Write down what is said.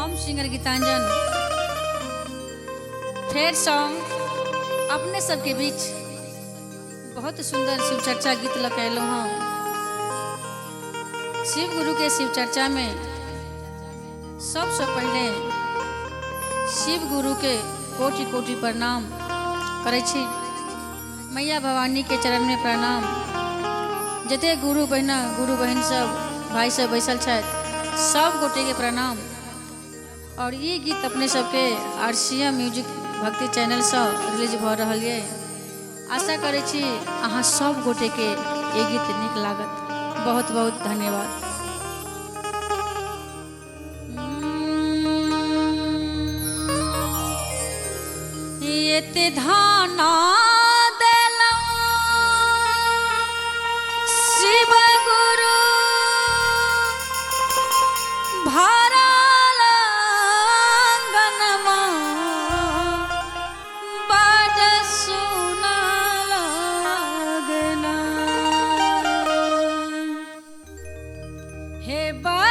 हम singer गीतांजन thread song अपने सबके बीच बहुत सुंदर शिव चर्चा गीत लकैलू हाँ। शिव गुरु के शिव चर्चा में सबसे पहले शिव गुरु के कोटि कोटि प्रणाम करे छी। मैया भवानी के चरण में प्रणाम। जते गुरु बहन सब भाई सब बैसल छथि सब गोटे के प्रणाम। और ये गीत अपने सबके RCM म्यूजिक भक्ति चैनल से रिलीज भ रहल है। आशा करे छी अहाँ सब गोटे के ये गीत निक लागत। बहुत बहुत धन्यवाद। ये धाना शिव गुरु भरल अंगनमा बड़ सुनल लगना हे बा